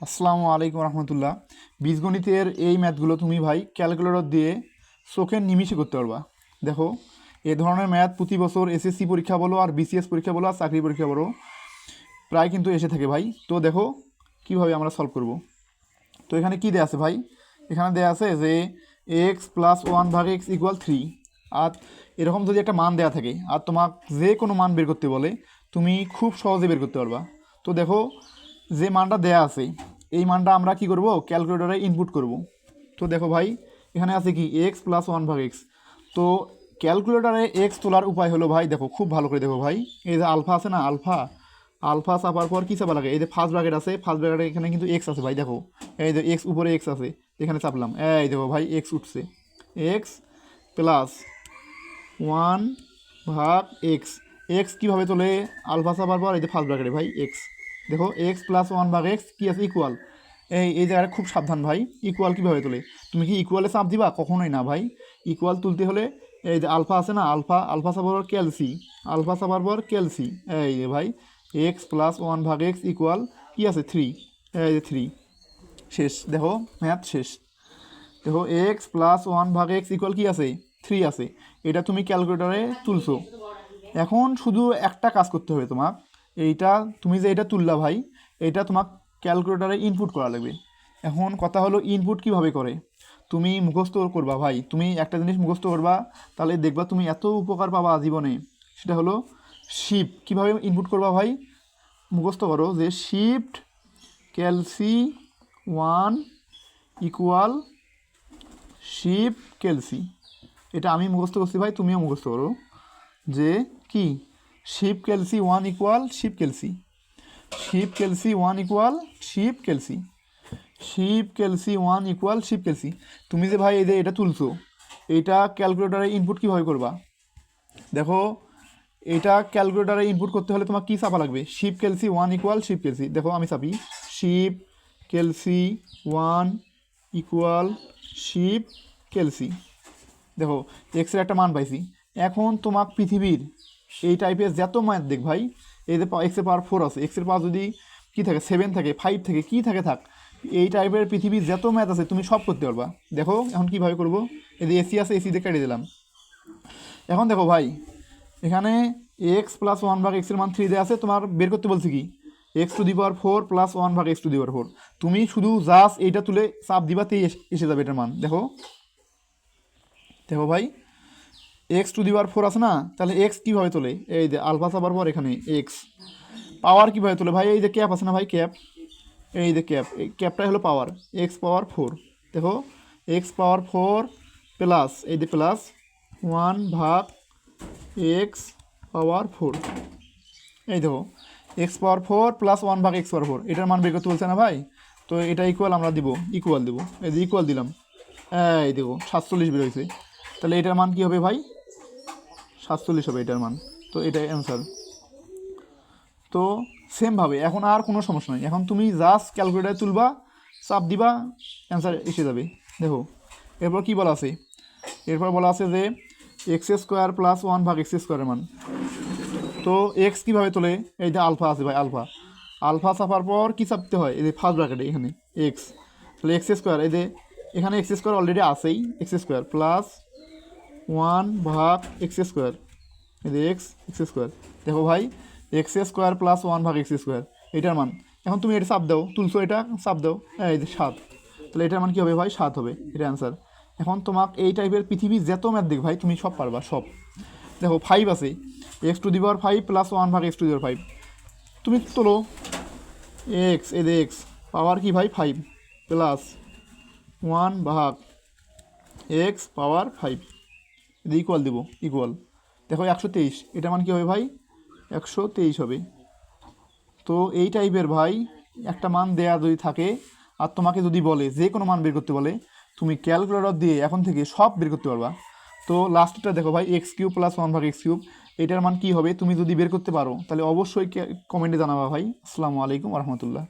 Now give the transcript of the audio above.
আসসালামু আলাইকুম রহমতুল্লাহ। বীজগণিতের এই ম্যাথগুলো তুমি ভাই ক্যালকুলেটর দিয়ে চোখের নিমিষে করতে পারবা। দেখো, এ ধরনের ম্যাথ প্রতি বছর এসএসসি পরীক্ষা বলো আর বিসিএস পরীক্ষা বলো আর চাকরি পরীক্ষা বলো প্রায় কিন্তু এসে থাকে ভাই। তো দেখো কীভাবে আমরা সলভ করব। তো এখানে কি দেয়া আছে ভাই? এখানে দেয়া আছে যে এক্স প্লাস ওয়ান ভাগ এক্স ইকুয়াল 3। আর এরকম যদি একটা মান দেয়া থাকে আর তোমাক যে কোনো মান বের করতে বলে, তুমি খুব সহজে বের করতে পারবা। তো দেখো, যে মানটা দেয়া আছে এই মানটা আমরা কি করব, ক্যালকুলেটরে ইনপুট করব। তো দেখো ভাই, এখানে আছে কি এক্স প্লাস ওয়ান ভাগ এক্স। তো ক্যালকুলেটরে এক্স তোলার উপায় হলো ভাই, দেখো খুব ভালো করে দেখো ভাই, এই যে আলফা আছে না, আলফা আলফা চাপার পর কী চাপা লাগে? এই যে ফার্স্ট ব্র্যাকেট আছে, ফার্স্ট ব্র্যাকেটে এখানে কিন্তু এক্স আছে ভাই। দেখো এই যে এক্স, উপরে এক্স আছে, এখানে চাপলাম, এই দেখো ভাই এক্স উঠছে। এক্স প্লাস ওয়ান ভাগ এক্স। এক্স কীভাবে তোলে? আলফা চাপার পর এই যে ফার্স্ট ব্র্যাকেটে ভাই এক্স। দেখো এক্স প্লাস ওয়ান ভাগ এক্স কী আছে? ইকুয়াল। এই জায়গাটা খুব সাবধান ভাই, ইকুয়াল কীভাবে তোলে? তুমি কি ইকুয়ালে চাপ দিবা? কখনোই না ভাই। ইকুয়াল তুলতে হলে এই যে আলফা আছে না, আলফা আলফা চাপার পর ক্যালসি, আলফা চাপার পর ক্যালসি, এই যে ভাই এক্স প্লাস ওয়ান ভাগ এক্স ইকুয়াল কী আছে? 3। এই যে 3, শেষ। দেখো ম্যাথ শেষ। দেখো এক্স প্লাস ওয়ান ভাগ এক্স ইকুয়াল কী আছে? 3 আছে। এটা তুমি ক্যালকুলেটরে তুলছো। এখন শুধু একটা কাজ করতে হবে তোমার, এইটা তুমি যে এটা তুললা ভাই, এটা তোমার ক্যালকুলেটারে ইনপুট করা লাগবে। এখন কথা হলো ইনপুট কিভাবে করে? তুমি মুখস্থ করবা ভাই, তুমি একটা জিনিস মুখস্থ করবা, তাহলে দেখবা তুমি এত উপকার পাবা জীবনে। সেটা হলো শিফট। কিভাবে ইনপুট করবা ভাই? মুখস্থ করো যে শিফট ক্যালসি ওয়ান ইকুয়াল শিফট ক্যালসি। এটা আমি মুখস্থ করছি ভাই, তুমিও মুখস্থ করো যে কি shift calc one equal shift calc, shift calc one equal shift calc, shift calc one equal shift calc. তুমি যে ভাই এই যে এটা তুলছো, এইটা ক্যালকুলেটারে ইনপুট কীভাবে করবা? দেখো, এটা ক্যালকুলেটারে ইনপুট করতে হলে তোমার কী চাপা লাগবে? Shift calc one equal shift calc. দেখো আমি চাপি shift calc one equal shift calc. দেখো এক্সের একটা মান পাইছি। এখন তোমার পৃথিবীর এই টাইপের যত ম্যাথ দেখ ভাই, এই যে এক্সের পাওয়ার 4 আছে, এক্সের পাওয়ার যদি কী থাকে 7 থাকে, 5 থাকে, কী থাকে থাক, এই টাইপের পৃথিবীর যত ম্যাথ আছে তুমি সব করতে পারবা। দেখো এখন কীভাবে করবো? এই যে এসি আছে, এসি দিয়ে কেটে দিলাম। এখন দেখো ভাই, এখানে এক্স প্লাস ওয়ান ভাগ এক্সের মান 3 দেওয়া আছে, তোমার বের করতে বলছি কি x to the power 4 plus one ভাগ এক্স টু দি পাওয়ার 4। তুমি শুধু জাস্ট এইটা তুলে চাপ দিবাতেই এসে যাবে এটার মান। দেখো দেখো ভাই, এক্স টু দি পাওয়ার 4 আছে না, তাহলে এক্স কীভাবে তোলে? এই যে আলফা চাপার পর এখানে এক্স। পাওয়ার কীভাবে তোলে ভাই? এই যে ক্যাপ আছে না ভাই, ক্যাপ, এই যে ক্যাপ, এই ক্যাপটাই হলো পাওয়ার, এক্স পাওয়ার 4। দেখো এক্স পাওয়ার 4 প্লাস এই যে প্লাস ওয়ান ভাগ এক্স পাওয়ার 4। এই দেখো এক্স পাওয়ার 4 প্লাস ওয়ান ভাগ এক্স পাওয়ার 4, এটার মান বের করতে বলছে না ভাই? তো এটা ইকুয়াল আমরা দিব, ইকুয়াল দেবো, এই যে ইকুয়াল দিলাম, এই দেখো 47 বের হয়েছে। তাহলে এটার মান কী হবে ভাই? 47 হবে এটার মান। তো এটাই অ্যান্সার। তো সেমভাবে এখন আর কোনো সমস্যা নেই, এখন তুমি জাস্ট ক্যালকুলেটারে তুলবা, চাপ দিবা, অ্যান্সার এসে যাবে। দেখো এরপর কী বলা আছে? এরপর বলা আছে যে এক্স স্কোয়ার প্লাস ওয়ান ভাগ এক্স স্কোয়ারের মান। তো এক্স কীভাবে তোলে? এই যে আলফা আছে ভাই, আলফা আলফা চাপার পর কী চাপতে হয়? এই যে ফার্স্ট ব্র্যাকেটে এখানে এক্স, তাহলে এক্স স্কোয়ার, এই যে এখানে এক্স স্কোয়ার অলরেডি আছেই, এক্স স্কোয়ার প্লাস ওয়ান ভাগ এক্স স্কোয়ার, এই যে এক্স এক্স স্কোয়ার। দেখো ভাই এক্স স্কোয়ার প্লাস ওয়ান ভাগ এক্স স্কোয়ার এটার মান। এখন তুমি এটা চাপ দাও, তুলছো এটা চাপ দাও, এই যে 7। তাহলে এটার মান কী হবে ভাই? 7 হবে, এটা অ্যান্সার। এখন তোমাকে এই টাইপের পৃথিবীর যত ম্যাথ দেখ ভাই তুমি সব পারবা, সব। দেখো 5 আছে, x to the power 5 plus one ভাগ এক্স টু দি পাওয়ার 5। তুমি তোলো এক্স, এই যে এক্স পাওয়ার কি ভাই 5 প্লাস ওয়ান ভাগ এক্স পাওয়ার 5, এটা ইকুয়াল দেবো, ইকুয়াল। দেখো 123, এটা মান কী হবে ভাই? 123 হবে। তো এই টাইপের ভাই একটা মান দেয়া যদি থাকে আর তোমাকে যদি বলে যে কোনো মান বের করতে বলে, তুমি ক্যালকুলেটর দিয়ে এখন থেকে সব বের করতে পারবা। তো লাস্টটা দেখো ভাই, এক্স কিউব প্লাস ওয়ান ভাগ এক্স কিউব, এটার মান কী হবে? তুমি যদি বের করতে পারো তাহলে অবশ্যই কমেন্টে জানাবা ভাই। আসসালামু আলাইকুম রহমতুল্লাহ।